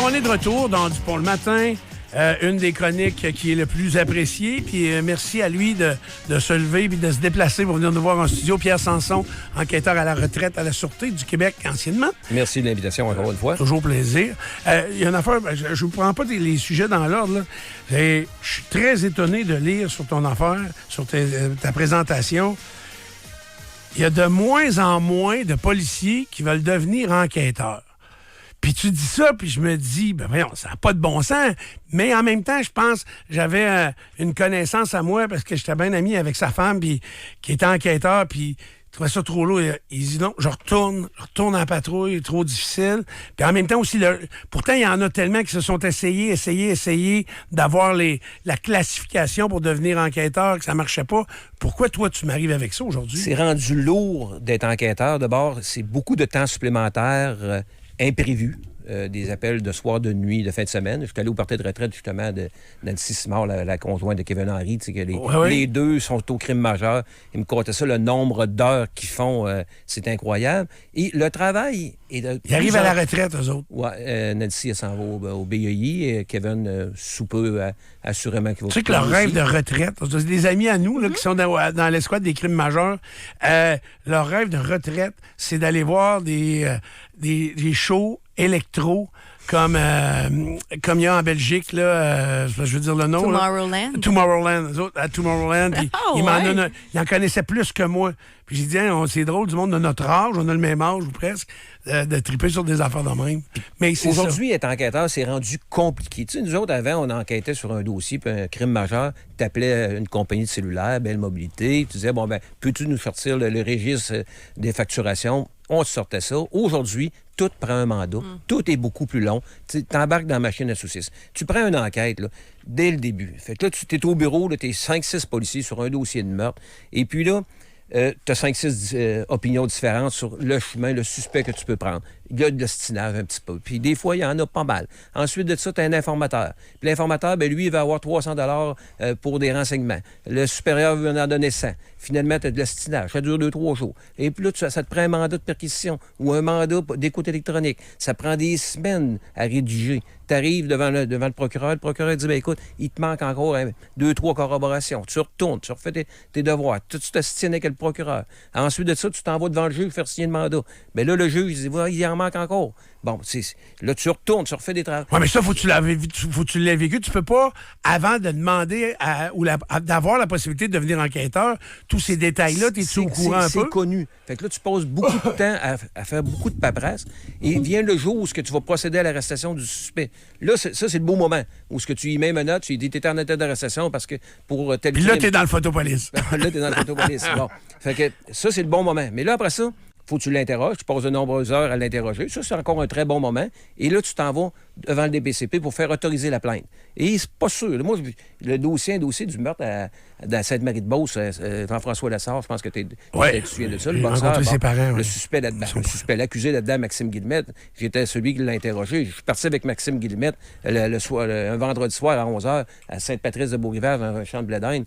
on est de retour dans Dupont le matin. Une des chroniques qui est le plus appréciée. Puis merci à lui de se lever et de se déplacer pour venir nous voir en studio. Pierre Sanson, enquêteur à la retraite à la Sûreté du Québec anciennement. Merci de l'invitation encore une fois. Toujours plaisir. Il y a une affaire, je ne vous prends pas les sujets dans l'ordre. Je suis très étonné de lire sur ton affaire, sur ta présentation. Il y a de moins en moins de policiers qui veulent devenir enquêteurs. Puis tu dis ça, puis je me dis, ben voyons, ça n'a pas de bon sens. Mais en même temps, je pense, j'avais une connaissance à moi parce que j'étais bien ami avec sa femme, puis qui était enquêteur, puis il trouvait ça trop lourd. Il dit non, je retourne en patrouille, trop difficile. Puis en même temps aussi, pourtant, il y en a tellement qui se sont essayés d'avoir la classification pour devenir enquêteur, que ça marchait pas. Pourquoi toi, tu m'arrives avec ça aujourd'hui? C'est rendu lourd d'être enquêteur. D'abord, c'est beaucoup de temps supplémentaire imprévu. Des appels de soir, de nuit, de fin de semaine. Je suis allé au party de retraite, justement, de Nancy Simard, la conjointe de Kevin Henry. Tu sais, que les deux sont au crime majeur. Ils me comptaient ça, le nombre d'heures qu'ils font, c'est incroyable. Et le travail... Ils arrivent à la retraite, eux autres. Oui, Nancy, elle s'en va au BEI. Et Kevin, sous peu, assurément qu'il va... Tu sais que leur rêve de retraite, c'est des amis à nous là, qui sont dans l'escouade des crimes majeurs, leur rêve de retraite, c'est d'aller voir des shows électro comme il y a en Belgique, là, je veux dire le nom. Tomorrowland. Eux autres, à Tomorrowland. Ils en connaissaient plus que moi. Puis j'ai dit, c'est drôle, du monde de notre âge, on a le même âge ou presque, de triper sur des affaires de même. Mais aujourd'hui, être enquêteur, c'est rendu compliqué. Tu sais, nous autres, avant, on enquêtait sur un dossier, puis un crime majeur, tu appelais une compagnie de cellulaire, Belle Mobilité, tu disais, bon, ben, peux-tu nous sortir le registre des facturations? On te sortait ça. Aujourd'hui, tout prend un mandat. Tout est beaucoup plus long. Tu t'embarques dans la machine à saucisses. Tu prends une enquête, là, dès le début. Fait que là, tu es au bureau, tu es 5-6 policiers sur un dossier de meurtre. Et puis là, tu as 5-6 opinions différentes sur le chemin, le suspect que tu peux prendre. Il y a de l'ostinage un petit peu. Puis des fois, il y en a pas mal. Ensuite de ça, tu as un informateur. Puis l'informateur, ben lui, il va avoir 300 $ pour des renseignements. Le supérieur veut en donner 100. Finalement, tu as de l'ostinage. Ça dure 2-3 jours. Et puis là, ça te prend un mandat de perquisition ou un mandat d'écoute électronique. Ça prend des semaines à rédiger. Tu arrives devant le procureur. Le procureur dit, ben écoute, il te manque encore 2-3 corroborations. Tu retournes, tu refais tes devoirs. Tu t'ostines avec le procureur. Ensuite de ça, tu t'en vas devant le juge faire signer le mandat. Bien là, le juge, il dit, il en manque encore. Bon, là, tu retournes, tu refais des travaux. Oui, mais ça, faut que tu l'aies vécu. Tu peux pas, avant de demander d'avoir la possibilité de devenir enquêteur, tous ces détails-là, t'es-tu au courant un peu? C'est connu. Fait que là, tu passes beaucoup de temps à faire beaucoup de paperasse. Et vient le jour où tu vas procéder à l'arrestation du suspect. Là, ça, c'est le beau moment. Où ce que tu y mets une note, tu lui dis, t'es en état d'arrestation parce que pour tel Puis là, t'es dans le photopolice. Là, t'es dans le photopolice. Bon. Fait que ça, c'est le bon moment. Mais là, après ça, faut que tu l'interroges, tu passes de nombreuses heures à l'interroger. Ça, c'est encore un très bon moment. Et là, tu t'en vas devant le DPCP pour faire autoriser la plainte. Et c'est pas sûr. Moi, un dossier du meurtre à Sainte-Marie-de-Beauce, Jean-François Lassard, je pense que tu te souviens de ça. Le boxeur, ses parents, le suspect l'accusé là-dedans, Maxime Guillemette, j'étais celui qui l'a interrogé. Je suis parti avec Maxime Guillemette un vendredi soir à 11h à Sainte-Patrice-de-Beaurivière, dans un champ de blé d'Inde.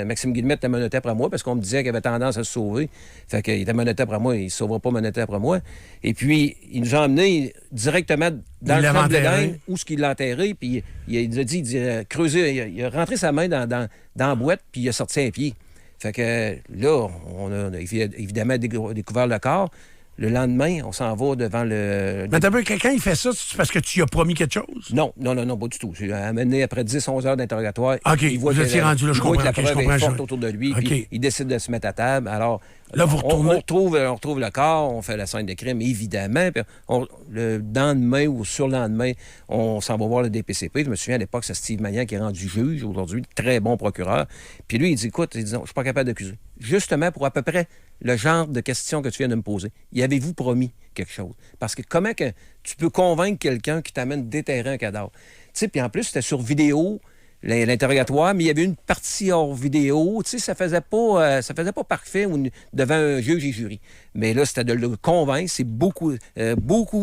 Maxime Guillemette était menotté après moi parce qu'on me disait qu'il avait tendance à se sauver. Fait qu'il était menotté après moi, il ne se sauvera pas menotté après moi. Et puis, il nous a emmenés directement dans le champ de blé d'Inde où ce qu'il l'a enterré, puis il a dit creuser, il a rentré sa main dans la boîte, puis il a sorti un pied. Fait que là, on a évidemment découvert le corps. Le lendemain, on s'en va devant le... Mais d'abord, quand il fait ça, c'est parce que tu lui as promis quelque chose? Non, pas du tout. J'ai amené après 10-11 heures d'interrogatoire. OK, vous étiez rendu là, je comprends. Que la preuve est forte autour de lui, puis il décide de se mettre à table. Alors, là, vous retournez... on retrouve le corps, on fait la scène de crime, évidemment. Puis le lendemain ou sur le lendemain, on s'en va voir le DPCP. Je me souviens à l'époque, c'est Steve Maillan qui est rendu juge aujourd'hui, très bon procureur. Puis lui, il dit, écoute, non, je suis pas capable d'accuser. Justement, pour à peu près le genre de questions que tu viens de me poser. Y avez-vous promis quelque chose? Parce que comment que tu peux convaincre quelqu'un qui t'amène déterrer un cadavre? Tu sais, puis en plus, c'était sur vidéo, l'interrogatoire, mais il y avait une partie hors vidéo. Tu sais, ça faisait pas parfait devant un juge et jury. Mais là, c'était de le convaincre. C'est beaucoup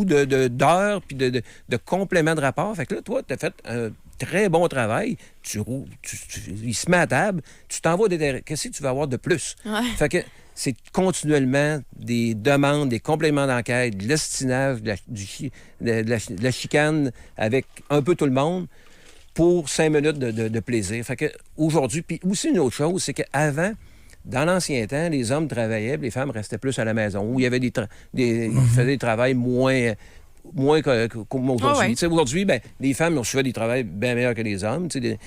d'heures puis de compléments de rapport. Fait que là, toi, tu as fait un très bon travail. Il se met à table, tu t'en vas déterrer. Qu'est-ce que tu vas avoir de plus? Ouais. Fait que c'est continuellement des demandes, des compléments d'enquête, de l'estinage, de la chicane avec un peu tout le monde pour 5 minutes de plaisir. Fait que aujourd'hui, puis aussi une autre chose, c'est qu'avant, dans l'ancien temps, les hommes travaillaient, les femmes restaient plus à la maison, où il y avait ils faisaient des travails moins comme aujourd'hui. Aujourd'hui, les femmes ont souvent des travails bien meilleurs que les hommes. Des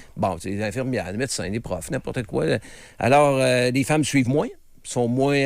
infirmières, des médecins, des profs, n'importe quoi. Alors, les femmes suivent moins. Sont moins...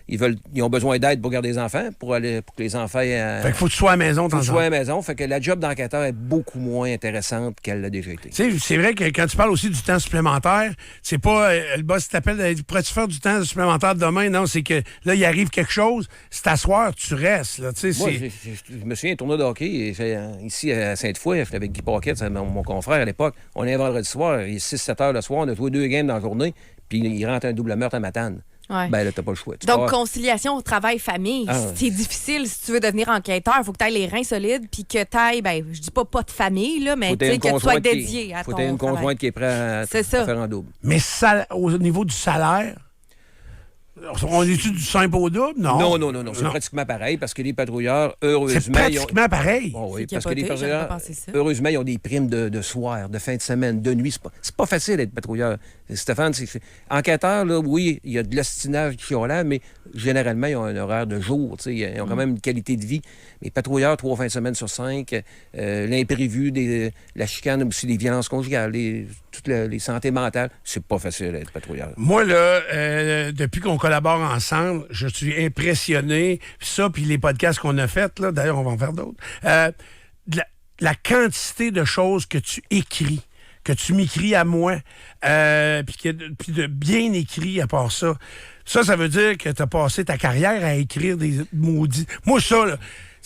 ils ont besoin d'aide pour garder les enfants, pour que les enfants... fait qu'il faut que tu sois à la maison. Faut que tu sois à la maison. Fait que la job d'enquêteur est beaucoup moins intéressante qu'elle l'a déjà été. C'est vrai que quand tu parles aussi du temps supplémentaire, c'est pas... le boss t'appelle, pourrais-tu faire du temps supplémentaire demain? Non, c'est que là, il arrive quelque chose, c'est t'asseoir, tu restes. Là, moi, je me souviens, un tournoi de hockey, ici à Sainte-Foy, j'étais avec Guy Paquette, mon confrère à l'époque. On est un vendredi soir, il est 6-7 heures le soir, on a joué 2 games dans la journée, puis il rentre un double meurtre à Matane. Ouais. Ben là, t'as pas le choix. Donc, conciliation, travail, famille, c'est difficile si tu veux devenir enquêteur. Il faut que tu aies les reins solides puis que tu ailles, je dis pas de famille, là, mais que tu sois dédié à ton travail. Faut que tu aies une conjointe qui est prête à faire en double. Mais au niveau du salaire... On est-tu du simple au double? Non. Non. C'est pratiquement pareil parce que les patrouilleurs, heureusement... C'est pratiquement pareil? Oh, oui, parce que les patrouilleurs, heureusement, ils ont des primes de soir, de fin de semaine, de nuit. C'est pas facile d'être patrouilleur. Stéphane, enquêteur, là, oui, il y a de l'estinage qui sont là, mais généralement, ils ont un horaire de jour. Ils ont quand même une qualité de vie. Mais patrouilleurs, 3 fins de semaine sur 5, l'imprévu, la chicane, aussi les violences conjugales, toutes les santé mentales, c'est pas facile d'être patrouilleur. Moi, là, depuis qu'on collabore ensemble, je suis impressionné. Ça, puis les podcasts qu'on a faits, là, d'ailleurs, on va en faire d'autres, la quantité de choses que tu écris, que tu m'écris à moi, puis de bien écrit à part ça. Ça veut dire que tu as passé ta carrière à écrire des maudits... Moi, ça, là...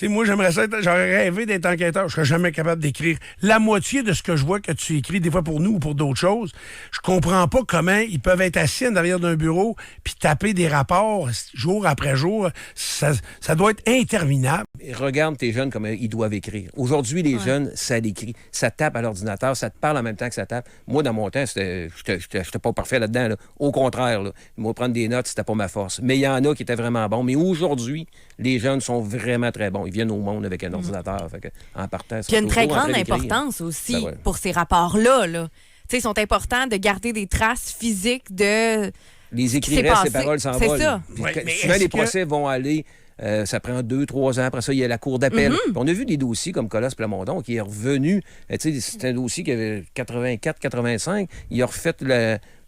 moi, j'aurais rêvé d'être enquêteur. Je serais jamais capable d'écrire la moitié de ce que je vois que tu écris, des fois pour nous ou pour d'autres choses. Je comprends pas comment ils peuvent être assis en derrière d'un bureau puis taper des rapports jour après jour. Ça doit être interminable. Regarde tes jeunes comme ils doivent écrire. Aujourd'hui, les jeunes, ça l'écrit. Ça tape à l'ordinateur, ça te parle en même temps que ça tape. Moi, dans mon temps, j'étais pas parfait là-dedans. Là. Au contraire, là. Moi, prendre des notes, c'était pas ma force. Mais il y en a qui étaient vraiment bons. Mais aujourd'hui, les jeunes sont vraiment très bons. Ils viennent au monde avec un ordinateur. Fait que, en partant, il y a une très grande importance aussi pour ces rapports-là. Là. Ils sont importants de garder des traces physiques de... Les écrits restent, les paroles s'envolent. C'est ça. Souvent, les procès vont aller... ça prend 2-3 ans. Après ça, il y a la cour d'appel. On a vu des dossiers comme Colosse Plamondon qui est revenu. C'est un dossier qui avait 84-85. Il a refait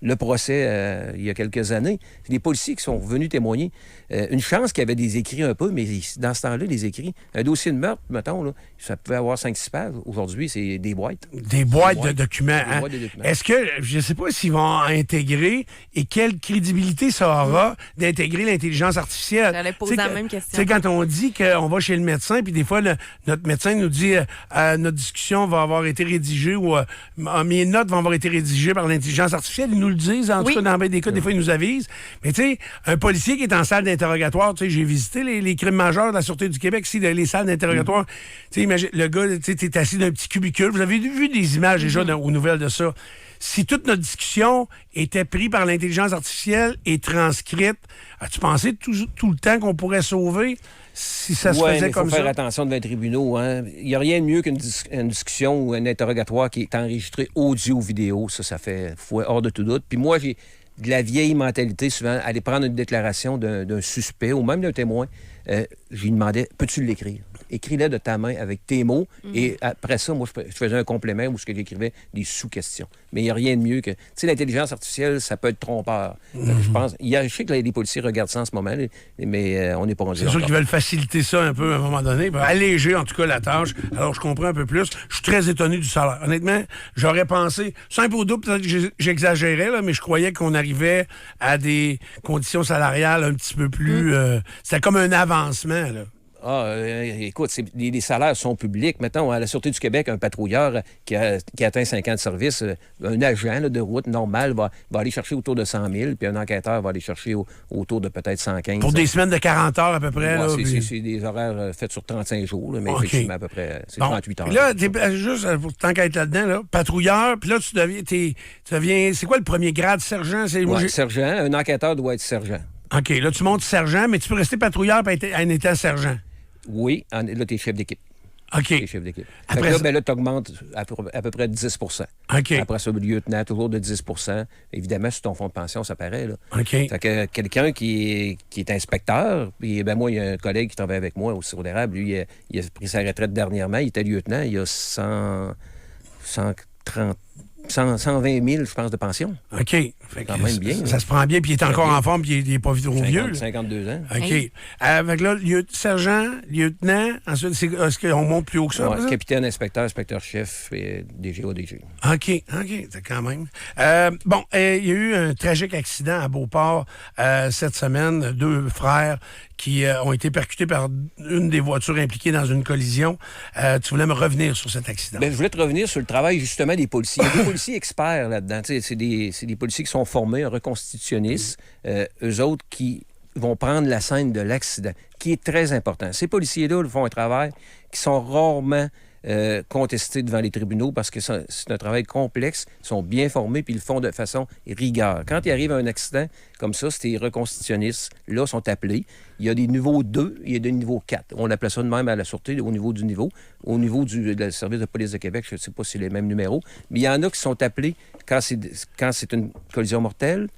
le procès il y a quelques années. C'est des policiers qui sont revenus témoigner. Une chance qu'il y avait des écrits un peu, mais dans ce temps-là, les écrits, un dossier de meurtre, mettons, là, ça pouvait avoir 5-6 pages. Aujourd'hui, c'est des boîtes. Des boîtes de documents. Hein? Est-ce que, je ne sais pas s'ils vont intégrer et quelle crédibilité ça aura d'intégrer l'intelligence artificielle. J'allais poser la même question. Quand on dit qu'on va chez le médecin, puis des fois, notre médecin nous dit notre discussion va avoir été rédigée ou mes notes vont avoir été rédigées par l'intelligence artificielle. Ils nous le disent, en tout cas, dans des cas, des fois, ils nous avisent. Mais tu sais, un policier qui est en salle d'interrogatoire, tu sais, j'ai visité les crimes majeurs de la Sûreté du Québec, ici, les salles d'interrogatoire. Tu sais, imagine, le gars, tu sais, t'es assis dans un petit cubicule. Vous avez vu des images déjà aux nouvelles de ça. Si toute notre discussion était prise par l'intelligence artificielle et transcrite, as-tu pensé tout le temps qu'on pourrait sauver si ça se faisait comme ça? Il faut faire attention devant les tribunaux. Hein. Il n'y a rien de mieux qu'une discussion ou un interrogatoire qui est enregistré audio-vidéo. Ça fait hors de tout doute. Puis moi, j'ai de la vieille mentalité, souvent, aller prendre une déclaration d'un suspect ou même d'un témoin. Je lui demandais, peux-tu l'écrire? Écris-le de ta main avec tes mots. Et après ça, moi, je faisais un complément où j'écrivais des sous-questions. Mais il n'y a rien de mieux que... Tu sais, l'intelligence artificielle, ça peut être trompeur. Je pense... Je sais que les policiers regardent ça en ce moment, mais on n'est pas rendu. C'est sûr qu'ils veulent faciliter ça un peu à un moment donné, alléger en tout cas la tâche. Alors, je comprends un peu plus. Je suis très étonné du salaire. Honnêtement, j'aurais pensé... Simple au double, peut-être que j'exagérais, là, mais je croyais qu'on arrivait à des conditions salariales un petit peu plus... c'était comme un avancement, là. Écoute, les salaires sont publics. Mettons, à la Sûreté du Québec, un patrouilleur qui atteint 5 ans de service, un agent de route normal va aller chercher autour de 100 000, puis un enquêteur va aller chercher autour de peut-être 115. Pour des semaines de 40 heures à peu près. Ouais, c'est des horaires faits sur 35 jours, là, mais effectivement, à peu près, c'est 38 heures. Puis là, juste pour tant qu'à être là-dedans, là, patrouilleur, puis là, tu deviens... C'est quoi le premier grade? Sergent? Sergent. Un enquêteur doit être sergent. OK, là, tu montes sergent, mais tu peux rester patrouilleur en étant sergent. Oui, là, tu es chef d'équipe. OK. T'es chef d'équipe. Là, tu augmentes à peu près de 10 OK. Après ça, le lieutenant, toujours de 10 Évidemment, sur ton fonds de pension, ça paraît. Là. OK. Fait que quelqu'un qui est inspecteur, puis moi, il y a un collègue qui travaille avec moi au sirop d'érable, lui, il a pris sa retraite dernièrement, il était lieutenant, il a 120 000, je pense, de pension. OK. Fait quand même bien. Ça se prend bien, puis il est encore en forme, puis il n'est pas trop vieux. 52 ans. OK. Hey. Avec là, sergent, lieutenant, ensuite, est-ce qu'on monte plus haut que ça? Ouais, capitaine, inspecteur-chef et DG, ODG. OK, c'est quand même. Il y a eu un tragique accident à Beauport cette semaine. 2 frères qui ont été percutés par une des voitures impliquées dans une collision. Tu voulais me revenir sur cet accident. Bien, je voulais te revenir sur le travail, justement, des policiers. Il y a des policiers experts là-dedans. C'est des policiers qui sont formés, reconstitutionnistes. Eux autres qui vont prendre la scène de l'accident, qui est très important. Ces policiers-là font un travail qui sont rarement contestés devant les tribunaux parce que c'est un travail complexe, ils sont bien formés puis ils le font de façon rigueur. Quand il arrive un accident comme ça, ces reconstitutionnistes-là sont appelés. Il y a des niveaux 2, il y a des niveaux 4. On appelle ça de même à la sûreté au niveau du niveau. Au niveau du service de police de Québec, je ne sais pas si c'est les mêmes numéros, mais il y en a qui sont appelés quand c'est une collision mortelle,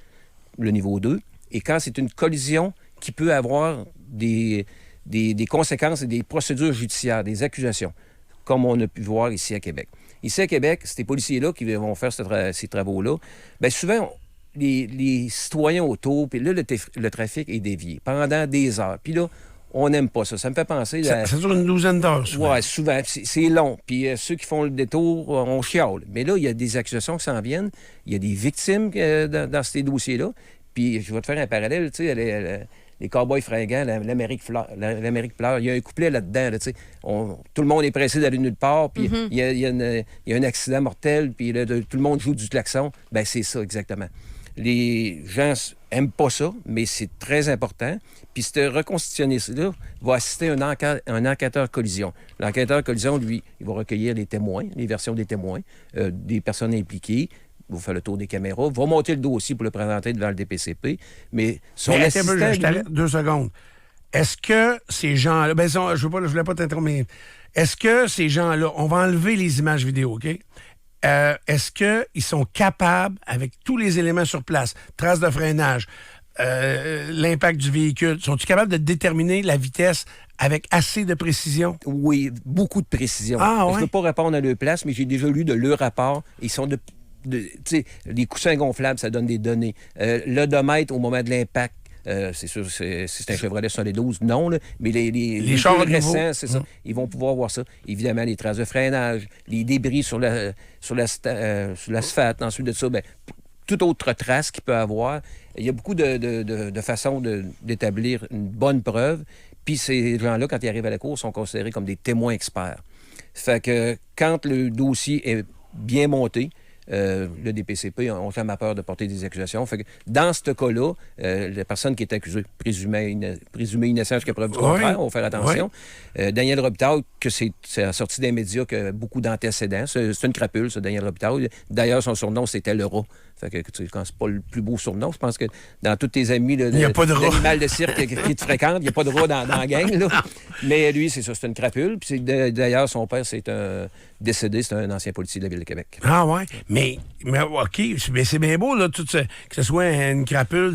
le niveau 2, et quand c'est une collision qui peut avoir des conséquences et des procédures judiciaires, des accusations, comme on a pu voir ici à Québec. Ici à Québec, ces policiers-là qui vont faire ces travaux-là, bien souvent, les citoyens autour, puis là, le trafic est dévié pendant des heures. Puis là, on n'aime pas ça. Ça me fait penser... Ça dure une douzaine d'heures, souvent. Oui, souvent. C'est long. Puis ceux qui font le détour, on chiale. Mais là, il y a des accusations qui s'en viennent. Il y a des victimes dans ces dossiers-là. Puis je vais te faire un parallèle, tu sais, les cowboys fringants, l'Amérique pleure. Il y a un couplet là-dedans. Là, tout le monde est pressé d'aller nulle part, puis il y a un accident mortel, puis là, tout le monde joue du klaxon. Bien, c'est ça, exactement. Les gens n'aiment pas ça, mais c'est très important. Puis ce reconstitutionniste-là va assister un enquêteur collision. L'enquêteur collision, lui, il va recueillir les témoins, les versions des témoins, des personnes impliquées, va faire le tour des caméras, va monter le dossier pour le présenter devant le DPCP, mais son assistant... Je t'arrête 2 secondes. Est-ce que ces gens-là... je voulais pas t'interrompre, mais est-ce que ces gens-là... On va enlever les images vidéo, OK? Est-ce qu'ils sont capables, avec tous les éléments sur place, traces de freinage, l'impact du véhicule, sont-ils capables de déterminer la vitesse avec assez de précision? Oui, beaucoup de précision. Ah, ouais? Je ne peux pas répondre à leur place, mais j'ai déjà lu de leur rapport. Ils sont les coussins gonflables, ça donne des données. L'odomètre au moment de l'impact, c'est sûr, c'est un Chevrolet 72, non, là, mais les chars récents, c'est ça. Ils vont pouvoir voir ça. Évidemment, les traces de freinage, les débris sur l'asphalte, ensuite de ça, toute autre trace qu'il peut avoir. Il y a beaucoup de façons d'établir une bonne preuve. Puis ces gens-là, quand ils arrivent à la cour, sont considérés comme des témoins experts. Fait que quand le dossier est bien monté, le DPCP n'a jamais peur de porter des accusations. Fait que dans ce cas-là, la personne qui est accusée, présumée innocente jusqu'à preuve du contraire, on va faire attention. Daniel Robitaille, que c'est sorti des médias que beaucoup d'antécédents. C'est une crapule, ça, Daniel Robitaille. D'ailleurs, son surnom, c'était le rat. Fait que quand c'est pas le plus beau surnom, je pense que dans tous tes amis d'animal de cirque qui te fréquentent, il n'y a pas de rat dans la gang. Là. Mais lui, c'est ça, c'est une crapule. Puis d'ailleurs, son père, c'est un décédé, c'est un ancien policier de la Ville de Québec. Ah ouais? Mais OK, c'est bien beau, là, que ce soit une crapule,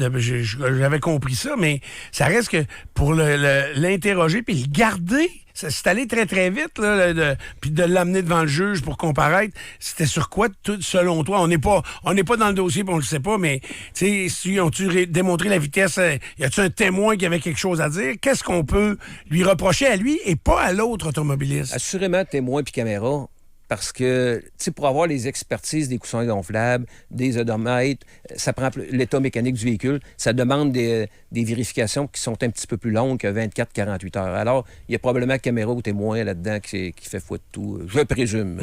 j'avais compris ça, mais ça reste que pour l'interroger puis le garder, c'est allé très, très vite, là, puis de l'amener devant le juge pour comparaître. C'était sur quoi, selon toi? On n'est pas dans le dossier, puis on le sait pas, mais si ont-tu démontré la vitesse? Y a-tu un témoin qui avait quelque chose à dire? Qu'est-ce qu'on peut lui reprocher à lui et pas à l'autre automobiliste? Assurément, témoin puis caméra. Parce que, pour avoir les expertises des coussins gonflables, des odomètres, ça prend l'état mécanique du véhicule, ça demande des vérifications qui sont un petit peu plus longues que 24-48 heures. Alors, il y a probablement caméra ou témoin là-dedans qui fait foi de tout, je présume.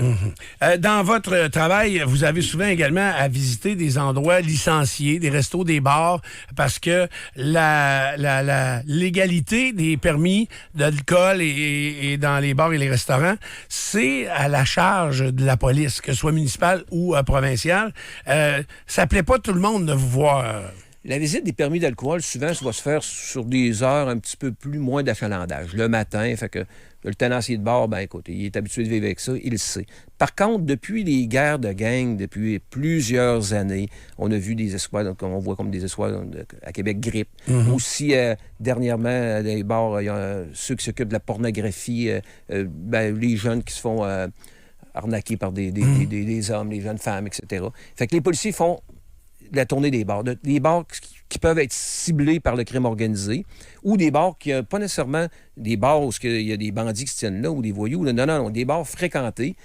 Mm-hmm. Dans votre travail, vous avez souvent également à visiter des endroits licenciés, des restos, des bars, parce que la légalité des permis d'alcool et dans les bars et les restaurants, c'est à la charge de la police, que ce soit municipale ou provinciale. Ça plaît pas tout le monde de vous voir. La visite des permis d'alcool, souvent, ça va se faire sur des heures un petit peu moins d'achalandage. Le matin, fait que le tenancier de bar, ben écoute, il est habitué de vivre avec ça, il le sait. Par contre, depuis les guerres de gangs, depuis plusieurs années, on a vu des escouades, on voit comme des escouades à Québec grippe. Aussi, dernièrement, les bars, il y a ceux qui s'occupent de la pornographie, les jeunes qui se font arnaquer par des hommes, les jeunes femmes, etc. Fait que les policiers font la tournée des bars. Des bars qui peuvent être ciblés par le crime organisé ou des bars qui n'ont pas nécessairement des bars où il y a des bandits qui se tiennent là ou des voyous. Là. Non, des bars fréquentés.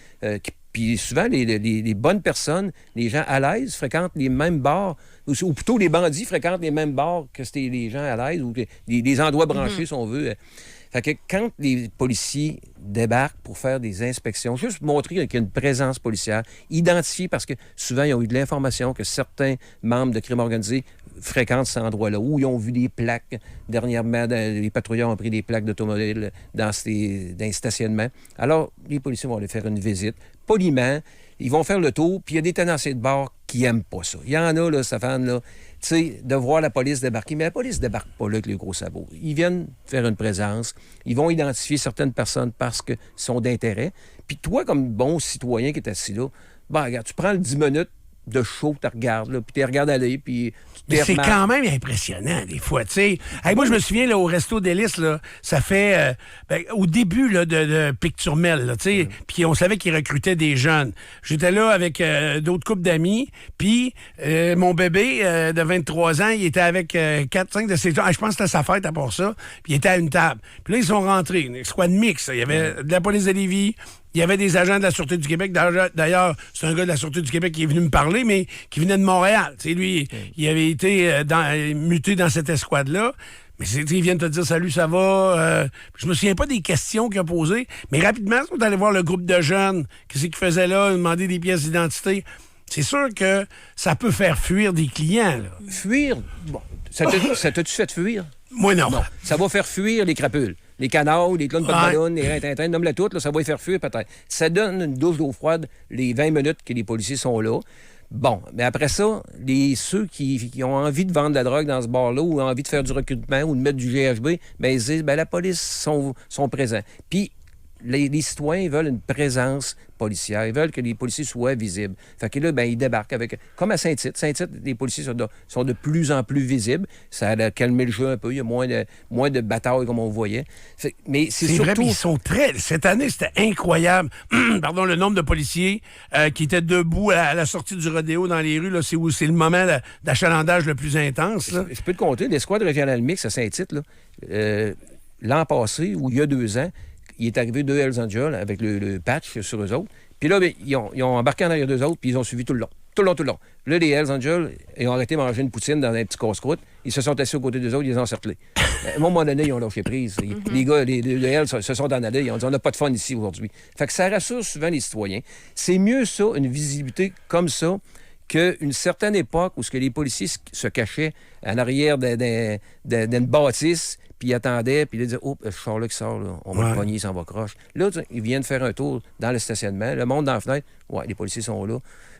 Puis souvent, les bonnes personnes, les gens à l'aise, fréquentent les mêmes bars, ou plutôt les bandits fréquentent les mêmes bars que c'était les gens à l'aise ou des endroits branchés, si on veut. Fait que quand les policiers débarquent pour faire des inspections, juste montrer qu'il y a une présence policière, identifier, parce que souvent, ils ont eu de l'information que certains membres de crime organisé fréquentent cet endroit-là, où ils ont vu des plaques. Dernièrement, les patrouilleurs ont pris des plaques d'automobiles dans les stationnements. Alors, les policiers vont aller faire une visite, poliment, ils vont faire le tour, puis il y a des tenanciers de bar qui n'aiment pas ça. Il y en a, là, Stéphane, là, tu sais, de voir la police débarquer. Mais la police ne débarque pas là avec les gros sabots. Ils viennent faire une présence. Ils vont identifier certaines personnes parce qu'ils sont d'intérêt. Puis toi, comme bon citoyen qui est assis là, ben, regarde, tu prends le 10 minutes de show, tu regardes, là, puis tu regardes aller, puis mais c'est quand même impressionnant, des fois, tu sais. Hey, moi, je me souviens, là, au Resto d'Hélice, là, ça fait... au début là, de Picturmel, tu sais, puis on savait qu'ils recrutaient des jeunes. J'étais là avec d'autres couples d'amis, puis mon bébé de 23 ans, il était avec 4-5 de ses... je pense que c'était sa fête à part ça, puis il était à une table. Puis là, ils sont rentrés, une squad mix. Il y avait de la police de Lévis, il y avait des agents de la Sûreté du Québec. D'ailleurs, c'est un gars de la Sûreté du Québec qui est venu me parler, mais qui venait de Montréal. Tu sais, lui, il avait été muté dans cette escouade-là. Mais ils viennent te dire « Salut, ça va? » Je me souviens pas des questions qu'il a posées, mais rapidement, ils sont allés voir le groupe de jeunes. Qu'est-ce qu'ils faisaient là? Demander des pièces d'identité. C'est sûr que ça peut faire fuir des clients. Là. Fuir? Bon, ça t'a-tu fait fuir? Moi, non. Ça va faire fuir les crapules. Les canards, les clones de ballon, les rintintins, nomme-les toutes, là, ça va les faire fuir peut-être. Ça donne une douche d'eau froide les 20 minutes que les policiers sont là. Bon, mais après ça, ceux qui ont envie de vendre de la drogue dans ce bar-là ou ont envie de faire du recrutement ou de mettre du GHB, ben ils disent, ben la police sont présents. Puis les citoyens veulent une présence policière. Ils veulent que les policiers soient visibles. Fait que là, ben, ils débarquent avec... Comme à Saint-Tite. Saint-Tite, les policiers sont de plus en plus visibles. Ça a calmé le jeu un peu. Il y a moins de batailles comme on voyait. Mais c'est surtout... vrai, mais ils sont très... Cette année, c'était incroyable. Pardon, le nombre de policiers qui étaient debout à la sortie du rodéo dans les rues. Là, c'est le moment d'achalandage le plus intense. Là. Je peux te compter, l'escouade régionale mixte à Saint-Tite, là, l'an passé, ou il y a 2 ans, il est arrivé 2 Hells Angels avec le patch sur eux autres. Puis là, ils ont embarqué en arrière d'eux autres, puis ils ont suivi tout le long. Tout le long. Là, les Hells Angels, ils ont arrêté de manger une poutine dans un petit casse-croûte. Ils se sont assis aux côtés d'eux autres, ils les ont encerclés. À un moment donné, ils ont lâché prise. Les gars, les Hells se sont en allés. Ils ont dit, on n'a pas de fun ici aujourd'hui. Fait que ça rassure souvent les citoyens. C'est mieux ça, une visibilité comme ça, qu'une certaine époque où les policiers se cachaient en arrière d'une bâtisse, puis ils attendaient, puis ils disaient « Oh, ce char-là qui sort, là, on va le pogner, il s'en va croche. » Là, ils viennent faire un tour dans le stationnement. Le monde dans la fenêtre, ouais, les policiers sont là.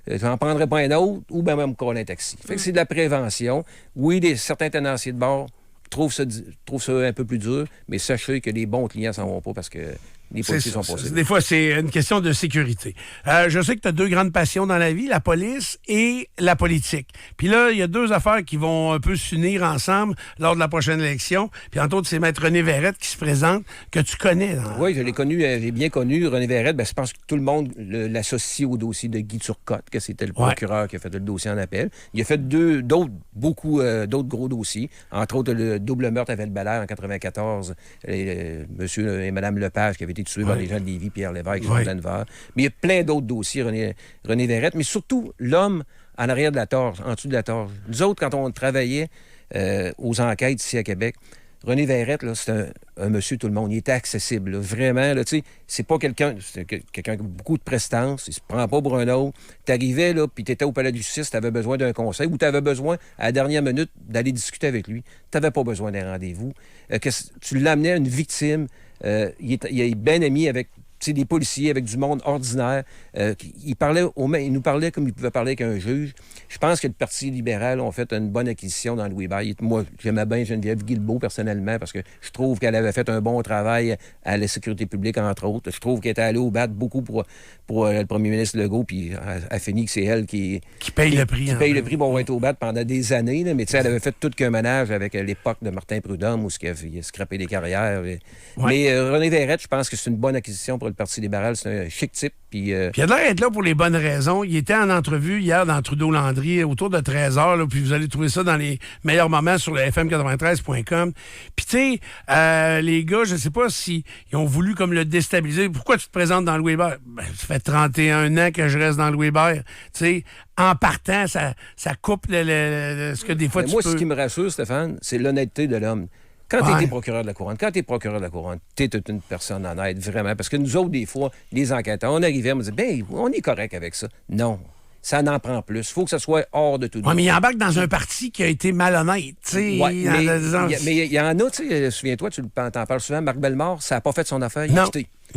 J'en prendrais pas un autre, ou bien même coller un taxi. Fait que c'est de la prévention. Oui, certains tenanciers de bord trouvent ça un peu plus dur, mais sachez que les bons clients s'en vont pas parce que les policiers sont passés. Des fois, c'est une question de sécurité. Je sais que tu as 2 grandes passions dans la vie, la police et la politique. Puis là, il y a 2 affaires qui vont un peu s'unir ensemble lors de la prochaine élection. Puis entre autres, c'est Maître René Verrette qui se présente, que tu connais. Oui, je l'ai connu, j'ai bien connu. René Verrette, je pense que tout le monde l'associe au dossier de Guy Turcotte, que c'était le procureur qui a fait le dossier en appel. Il a fait beaucoup d'autres gros dossiers. Entre autres, le double meurtre à Val-Belair en 94, monsieur et madame Lepage qui avaient été tués par les gens de Lévis, Pierre Lévesque, Jean Denver. Mais il y a plein d'autres dossiers, René Verrette, mais surtout l'homme en arrière de la torche, en dessous de la torche. Nous autres, quand on travaillait aux enquêtes ici à Québec, René Verrette, là, c'est un monsieur tout le monde. Il était accessible. Là. Vraiment, là, tu sais, c'est pas quelqu'un qui a beaucoup de prestance. Il se prend pas pour un autre. T'arrivais, là, puis t'étais au Palais de Justice, t'avais besoin d'un conseil ou t'avais besoin, à la dernière minute, d'aller discuter avec lui. T'avais pas besoin d'un rendez-vous. Tu l'amenais à une victime. Il est bien ami avec des policiers avec du monde ordinaire. Ils nous parlaient comme ils pouvaient parler avec un juge. Je pense que le Parti libéral a fait une bonne acquisition dans Louis Hébert. Moi, j'aimais bien Geneviève Guilbeault, personnellement, parce que je trouve qu'elle avait fait un bon travail à la sécurité publique, entre autres. Je trouve qu'elle était allée au bat beaucoup pour le premier ministre Legault, puis elle finit que c'est elle qui paye le prix. Qui paye le prix pour être au bat pendant des années. Là, mais elle avait fait tout qu'un ménage avec l'époque de Martin Prudhomme, où il a scrappé des carrières. Mais René Verrette, je pense que c'est une bonne acquisition pour le Parti libéral. C'est un chic type. Puis il a l'air d'être là pour les bonnes raisons. Il était en entrevue hier dans Trudeau-Landry autour de 13h, puis vous allez trouver ça dans les meilleurs moments sur le fm93.com. Puis tu sais, les gars, je sais pas si ils ont voulu comme le déstabiliser. Pourquoi tu te présentes dans Louis Hébert? Ben, ça fait 31 ans que je reste dans Louis Hébert. Tu sais, en partant, ça coupe ce que des fois tu peux... Moi, ce qui me rassure, Stéphane, c'est l'honnêteté de l'homme. Quand tu étais procureur de la Couronne, tu es une personne honnête, vraiment. Parce que nous autres, des fois, les enquêteurs, on arrivait, on disait, on est correct avec ça. Non. Ça n'en prend plus. Il faut que ça soit hors de tout doute. Oui, mais il embarque dans un parti qui a été malhonnête. Mais il y en a, souviens-toi, tu t'en parles souvent, Marc Bellemare, ça n'a pas fait son affaire, il a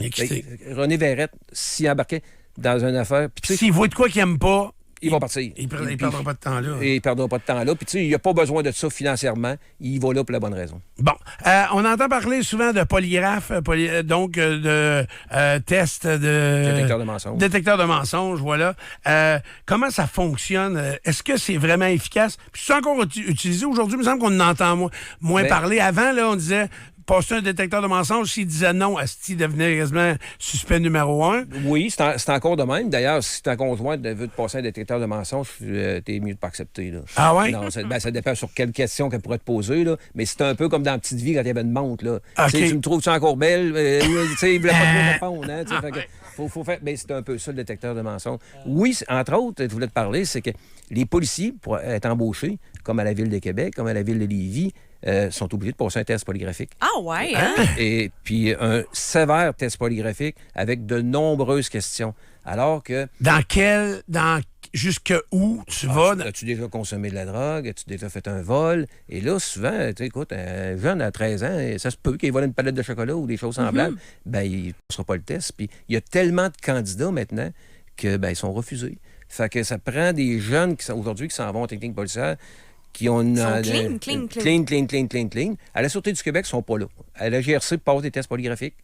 quitté. René Verrette, s'il embarquait dans une affaire... S'il voit de quoi qu'il n'aime pas... Il va partir. Il ne perdra pas de temps là. Il ne perdra pas de temps là. Puis, tu sais, il n'y a pas besoin de ça financièrement. Il va là pour la bonne raison. Bon. On entend parler souvent de polygraphe, donc de test de... Détecteur de mensonges. Détecteur de mensonges, voilà. Comment ça fonctionne? Est-ce que c'est vraiment efficace? Puis c'est encore utilisé aujourd'hui. Il me semble qu'on en entend moins parler. Avant, là, on disait... passer un détecteur de mensonges, s'il disait non, Asti devenait quasiment suspect numéro 1. Oui, c'est encore de même. D'ailleurs, si ta conjointe veut te passer un détecteur de mensonges, t'es mieux de pas accepter. Là. Ah ouais? Non, ça dépend sur quelle question qu'elle pourrait te poser. Là. Mais c'est un peu comme dans Petite Vie quand il y avait une montre. Là. Okay. Tu me trouves-tu encore belle? Il voulait pas trop répondre. Hein, faut faire... Mais c'est un peu ça, le détecteur de mensonges. Oui, entre autres, je voulais te parler, c'est que les policiers, pour être embauchés, comme à la Ville de Québec, comme à la Ville de Lévis, sont obligés de passer un test polygraphique. Ah ouais, hein? Et puis un sévère test polygraphique avec de nombreuses questions. Alors que... Jusque où tu vas? As-tu déjà consommé de la drogue? As-tu déjà fait un vol? Et là, souvent, écoute, un jeune à 13 ans, ça se peut qu'il vole une palette de chocolat ou des choses semblables, il ne passera pas le test. Puis il y a tellement de candidats maintenant que ils sont refusés. Fait que ça prend des jeunes qui sont aujourd'hui qui s'en vont en technique policière qui ont clean. À la Sûreté du Québec, ils ne sont pas là. À la GRC, passent des tests polygraphiques.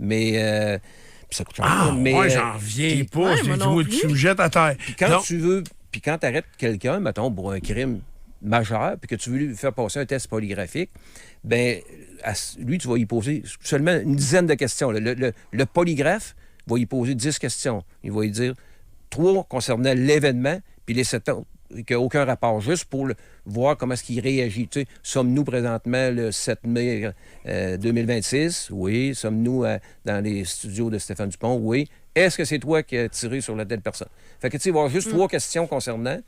Mais ça coûte cher. Moi, j'en reviens pas. Tu me jettes à terre. Puis quand tu arrêtes quelqu'un, mettons, pour un crime majeur, puis que tu veux lui faire passer un test polygraphique, lui, tu vas y poser seulement une dizaine de questions. Le polygraphe va y poser 10 questions. Il va y dire 3 concernant l'événement, puis les 7 autres qui n'a aucun rapport, juste pour voir comment est-ce qu'il réagit. Tu sais, sommes-nous présentement le 7 mai 2026? Oui. Sommes-nous dans les studios de Stéphane Dupont? Oui. Est-ce que c'est toi qui as tiré sur la telle personne? Fait que tu sais, il va y avoir juste 3 questions concernant,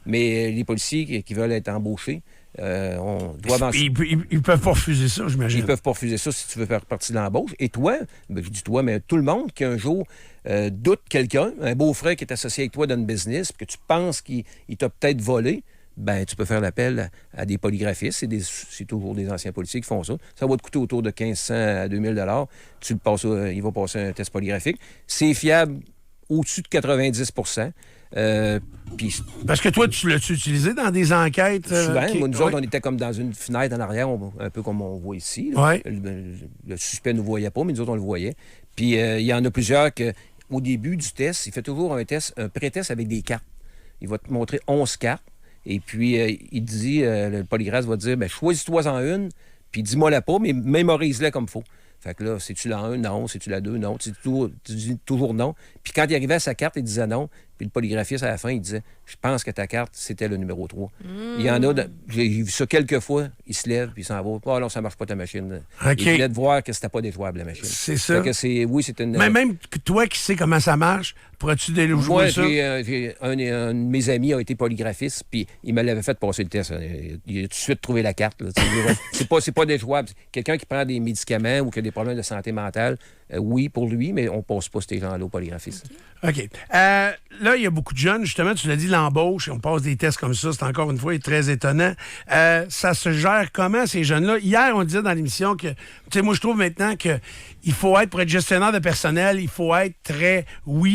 mais les policiers qui veulent être embauchés, on doit avancer. Ils peuvent pas refuser ça, j'imagine. Ils peuvent pas refuser ça si tu veux faire partie de l'embauche. Et toi, je dis toi, mais tout le monde qui un jour doute quelqu'un, un beau-frère qui est associé avec toi dans une business, puis que tu penses qu'il t'a peut-être volé, tu peux faire l'appel à des polygraphistes. C'est toujours des anciens policiers qui font ça. Ça va te coûter autour de 1500 à 2000 $. Il va passer un test polygraphique. C'est fiable au-dessus de 90 %. Parce que toi, tu l'as-tu utilisé dans des enquêtes? Souvent. Nous autres, on était comme dans une fenêtre en arrière, un peu comme on voit ici. Le suspect ne nous voyait pas, mais nous autres, on le voyait. Puis il y en a plusieurs qu'au début du test, il fait toujours un pré-test avec des cartes. Il va te montrer 11 cartes. Et puis, il dit, le polygraphe va dire, choisis-toi-en une, puis dis-moi-la pas, mais mémorise-la comme il faut. Fait que là, c'est-tu la 1? Non. C'est-tu la 2? Non. Tu dis toujours non. Puis quand il arrivait à sa carte, il disait non. Puis le polygraphiste, à la fin, il disait, je pense que ta carte, c'était le numéro 3. Il y en a, j'ai vu ça quelques fois, il se lève, puis il s'en va. Ah non, ça marche pas ta machine. Il voulait te voir que c'était pas déjouable, la machine. C'est ça. Fait que c'est une... Mais même toi qui sais comment ça marche, pourrais-tu déjouer ça? Moi, un de mes amis a été polygraphiste, puis il me l'avait fait passer le test. Il a tout de suite trouvé la carte. C'est pas déjouable. Quelqu'un qui prend des médicaments ou qui a des problèmes de santé mentale, oui, pour lui, mais on ne passe pas ces gens-là au polygraphiste. OK. Là, il y a beaucoup de jeunes, justement, tu l'as dit, l'embauche, on passe des tests comme ça, c'est encore une fois très étonnant. Ça se gère comment, ces jeunes-là? Hier, on disait dans l'émission que, tu sais, moi, je trouve maintenant que il faut être, pour être gestionnaire de personnel, il faut être très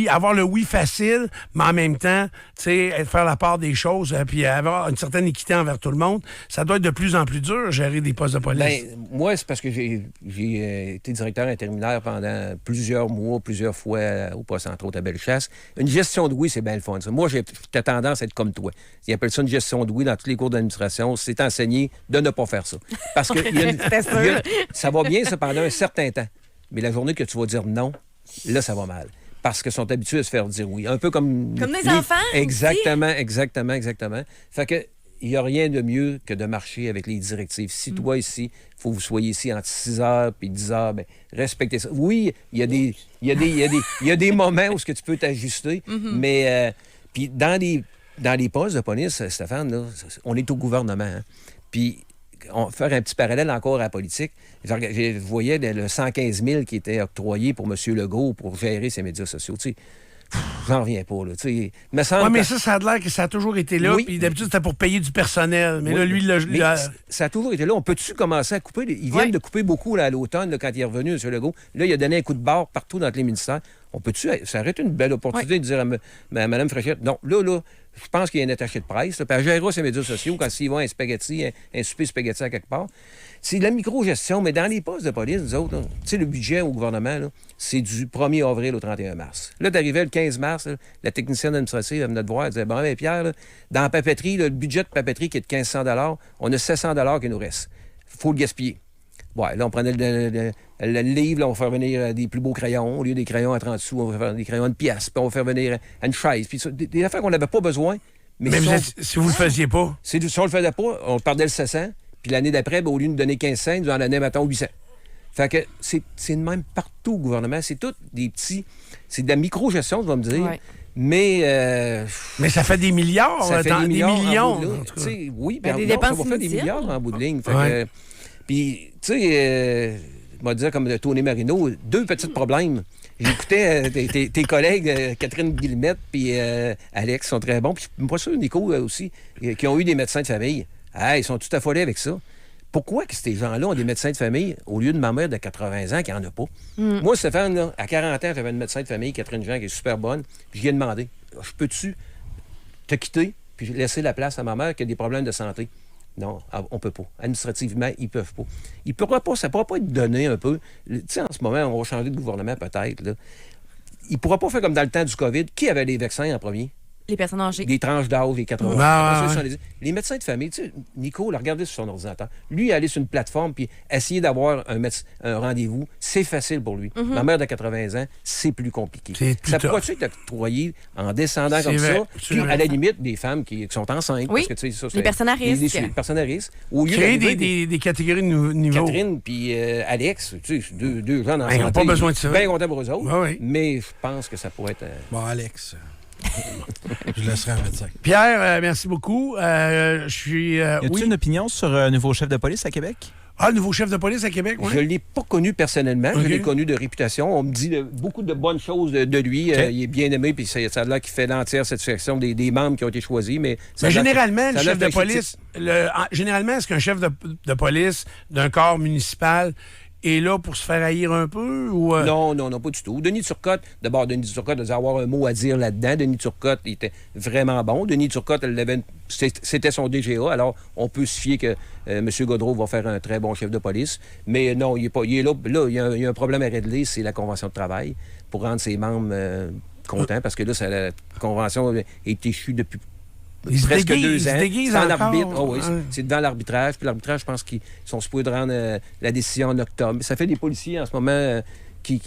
avoir le oui facile, mais en même temps, tu sais, faire la part des choses, puis avoir une certaine équité envers tout le monde. Ça doit être de plus en plus dur, gérer des postes de police. Ben, moi, c'est parce que j'ai été directeur intérimaire pendant plusieurs mois, plusieurs fois au poste, entre autres, à Bellechasse. Une gestion de oui, c'est bien le fun, ça. Moi, j'ai tendance à être comme toi. Ils appellent ça une gestion de oui dans tous les cours d'administration. C'est enseigné de ne pas faire ça. Parce que ça va bien, ça, pendant un certain temps. Mais la journée que tu vas dire non, là, ça va mal. Parce qu'ils sont habitués à se faire dire oui. Un peu comme... Comme des enfants. Exactement. Fait que il n'y a rien de mieux que de marcher avec les directives. Si toi, ici, il faut que vous soyez ici entre 6 heures et 10 heures, bien, respectez ça. Oui, il y a des moments où tu peux t'ajuster, mais puis dans les postes de police, Stéphane, là, on est au gouvernement. Hein? Puis, faire un petit parallèle encore à la politique, je voyais le 115 000 qui était octroyé pour M. Legault pour gérer ses médias sociaux. Tu sais, j'en reviens pas, là. Oui, mais ça a l'air que ça a toujours été là. Oui. Puis d'habitude, c'était pour payer du personnel. Mais là, lui, ça a toujours été là. On peut-tu commencer à couper? Ils viennent de couper beaucoup là, à l'automne, là, quand il est revenu, M. Legault. Là, il a donné un coup de barre partout dans tous les ministères. On peut-tu... Ça aurait été une belle opportunité de dire à Mme Fréchette, non, là, je pense qu'il y a un attaché de presse. Là, puis elle gérera ses médias sociaux quand s'ils vont un spaghetti, un souper spaghetti à quelque part. C'est de la micro-gestion, mais dans les postes de police, nous autres, tu sais, le budget au gouvernement, là, c'est du 1er avril au 31 mars. Là, d'arriver le 15 mars, là, la technicienne administrative venait de voir, elle disait, bon, ben, Pierre, là, dans la papeterie, là, le budget de papeterie qui est de 1 500 on a 700 qui nous reste. Il faut le gaspiller. Ouais, là, on prenait le livre, là, on va faire venir des plus beaux crayons. Au lieu des crayons à 30 sous, on va faire des crayons de pièce, puis on va faire venir une chaise. Puis des affaires qu'on n'avait pas besoin. Mais si vous ne le faisiez pas? Si on ne le faisait pas, on perdait le 700. Puis l'année d'après, au lieu de nous donner 15 cents, nous en donnait, mettons, 800. Fait que c'est de même partout au gouvernement. C'est tout des petits... C'est de la micro-gestion, tu vas me dire. Ouais. Mais ça fait des milliards. Ça fait des millions. Oui, bien, ça va faire des milliards en bout de ligne. Fait que... Puis, tu sais, je vais dire comme Tony Marino, 2 petits problèmes. J'écoutais tes collègues, Catherine Guillemette puis Alex, sont très bons. Puis, je suis pas sûr, Nico aussi, qui ont eu des médecins de famille. Ils sont tout affolés avec ça. Pourquoi que ces gens-là ont des médecins de famille au lieu de ma mère de 80 ans qui n'en a pas? Moi, Stéphane, là, à 40 ans, j'avais une médecin de famille, Catherine Jean, qui est super bonne. Puis, je lui ai demandé, je peux-tu te quitter puis laisser la place à ma mère qui a des problèmes de santé? Non, on ne peut pas. Administrativement, ils ne peuvent pas. Ça ne pourra pas être donné un peu. Tu sais, en ce moment, on va changer de gouvernement peut-être. Là. Il ne pourra pas faire comme dans le temps du COVID. Qui avait les vaccins en premier? Les personnes âgées. Les tranches d'âge, les 80. Les médecins de famille, tu sais, Nico, là, regardez sur son ordinateur. Lui, il allait sur une plateforme puis essayer d'avoir un rendez-vous, c'est facile pour lui. Ma mère de 80 ans, c'est plus compliqué. Ça pourrait-tu être octroyé en descendant comme ça? Puis, à la limite, des femmes qui sont enceintes. Oui, parce que, tu sais, ça, les personnes à risque. Les personnes à risque. Créer des catégories de niveau. Catherine puis Alex, tu sais, deux gens dans ils n'ont pas besoin de ça. Bien contents pour eux autres. Oui. Mais je pense que ça pourrait être... Bon, Alex... Je laisserai un médecin. Pierre, merci beaucoup. Je suis. Y a-t-il une opinion sur un nouveau chef de police à Québec? Ah, nouveau chef de police à Québec, oui? Je ne l'ai pas connu personnellement. Okay. Je l'ai connu de réputation. On me dit beaucoup de bonnes choses de lui. Okay. Il est bien aimé, puis ça a l'air qu'il fait l'entière satisfaction des membres qui ont été choisis. Mais généralement, le chef de police, généralement, est-ce qu'un chef de police d'un corps municipal est là pour se faire haïr un peu? Ou Non, pas du tout. Denis Turcotte, d'abord, devait avoir un mot à dire là-dedans. Denis Turcotte, il était vraiment bon. Denis Turcotte, c'était son DGA, alors on peut se fier que M. Gaudreau va faire un très bon chef de police. Mais non, il est là. Là, il y a un problème à régler, c'est la convention de travail pour rendre ses membres contents, parce que là, la convention a été échue depuis presque 2 ans. C'est en arbitre. Oh, oui, c'est devant l'arbitrage. Puis l'arbitrage, je pense qu'ils sont supposés de rendre la décision en octobre. Ça fait des policiers en ce moment qui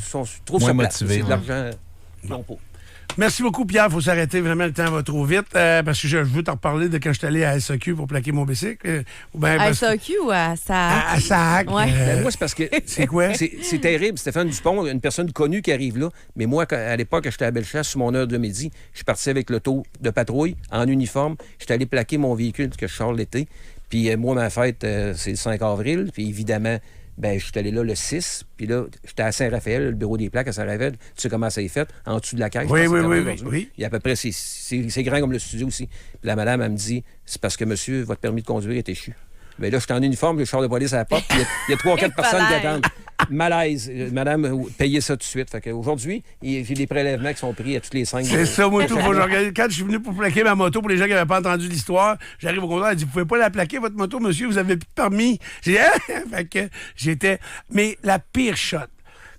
sont trop sur place. C'est de l'argent qu'ils n'ont pas. Merci beaucoup, Pierre. Il faut s'arrêter. Vraiment, le temps va trop vite. Parce que je veux t'en reparler de quand je suis allé à SAQ pour plaquer mon bicycle. À SAQ ou à SAC? À SAC. Ouais. Moi, c'est parce que... C'est quoi? C'est terrible. Stéphane Dupont, une personne connue qui arrive là. Mais moi, à l'époque, quand j'étais à Bellechasse, sur mon heure de midi, je suis parti avec l'auto de patrouille, en uniforme. J'étais allé plaquer mon véhicule que je sors l'été. Puis moi, ma fête, c'est le 5 avril. Puis évidemment... Ben, je suis allé là le 6, puis là, j'étais à Saint-Raphaël, le bureau des plaques à Saint-Raphaël. Tu sais comment ça est fait? En dessous de la caisse. Oui. Il y a à peu près, c'est grand comme le studio aussi. Puis la madame, elle me dit, c'est parce que monsieur, votre permis de conduire est échu. Mais là, je suis en uniforme, le char de police à la porte, puis il y a 3 ou 4 personnes qui attendent. Malaise. Madame, payez ça tout de suite. Fait qu'aujourd'hui, j'ai des prélèvements qui sont pris à toutes les 5. C'est ça, moi, tout. Quand je suis venu pour plaquer ma moto, pour les gens qui n'avaient pas entendu l'histoire, j'arrive au comptoir, elle dit, vous pouvez pas la plaquer, votre moto, monsieur, vous avez plus de permis. J'ai dit, fait que j'étais... Mais la pire shot,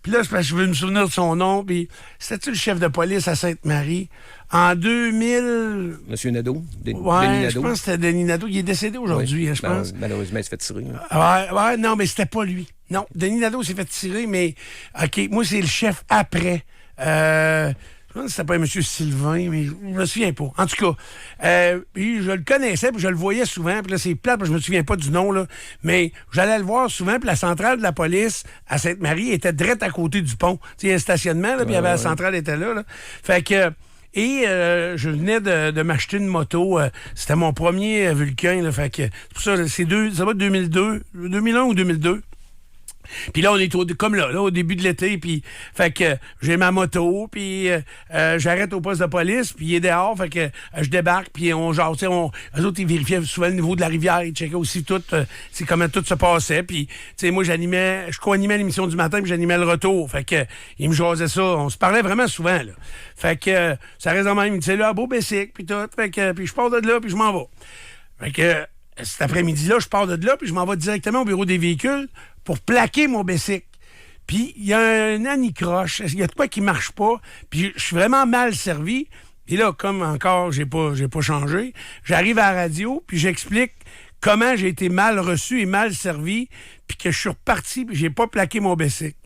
puis là, c'est parce que je veux me souvenir de son nom, puis c'était-tu le chef de police à Sainte-Marie? En 2000... Monsieur Nadeau. Denis Nadeau. Je pense que c'était Denis Nadeau. Il est décédé aujourd'hui, je pense. Malheureusement, il s'est fait tirer. Non, mais c'était pas lui. Non, Denis Nadeau s'est fait tirer, mais... OK, moi, c'est le chef après. Je pense que c'était pas M. Sylvain, mais je me souviens pas. En tout cas, puis je le connaissais, puis je le voyais souvent, puis là, c'est plate, parce que je me souviens pas du nom, là, mais j'allais le voir souvent, puis la centrale de la police à Sainte-Marie était direct à côté du pont. Tu sais, il y a un stationnement, là, puis la centrale était là. Fait que... Et je venais de m'acheter une moto. C'était mon premier Vulcain. Là, fait que, c'est pour ça, ça va être 2001 ou 2002. Puis là, on est comme là, au début de l'été, puis fait que j'ai ma moto, puis j'arrête au poste de police, puis il est dehors, fait que je débarque, puis on genre, tu sais, eux autres, ils vérifiaient souvent le niveau de la rivière, ils checkaient aussi tout, c'est comment tout se passait, puis tu sais, moi, je co-animais l'émission du matin, puis j'animais le retour, fait que ils me jasaient ça, on se parlait vraiment souvent, là. Fait que ça reste en même, il me disait là, beau bicycle, puis tout, fait que, puis je pars de là, puis je m'en vais. Fait que cet après-midi-là, je pars de là, puis je m'en vais directement au bureau des véhicules pour plaquer mon bicycle. Puis il y a un anicroche, il y a de quoi qui marche pas, puis je suis vraiment mal servi. Et là, comme encore, j'ai pas changé, j'arrive à la radio, puis j'explique comment j'ai été mal reçu et mal servi, puis que je suis reparti, puis j'ai pas plaqué mon bicycle.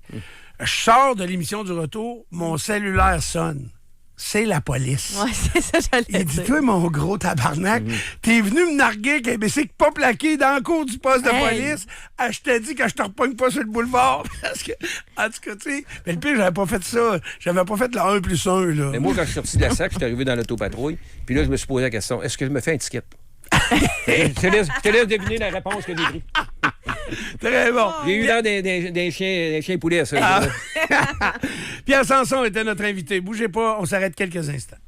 Je sors de l'émission du retour, mon cellulaire sonne. C'est la police. Ouais, c'est ça, j'allais dire. Il dit, toi, mon gros tabarnak, t'es venu me narguer avec un bicycle pas plaqué dans le cours du poste de police. Ah, je t'ai dit que je te repogne pas sur le boulevard. Parce que, en tout cas, tu sais, mais le pire, j'avais pas fait ça. J'avais pas fait le 1+1, là. Mais moi, quand je suis sorti de la SAC, je suis arrivé dans l'autopatrouille, puis là, je me suis posé la question, est-ce que je me fais un ticket? Je te laisse deviner la réponse que j'ai prise. Très bon. J'ai eu l'air des chiens poulets, ça. Pierre Sanson était notre invité. Bougez pas, on s'arrête quelques instants.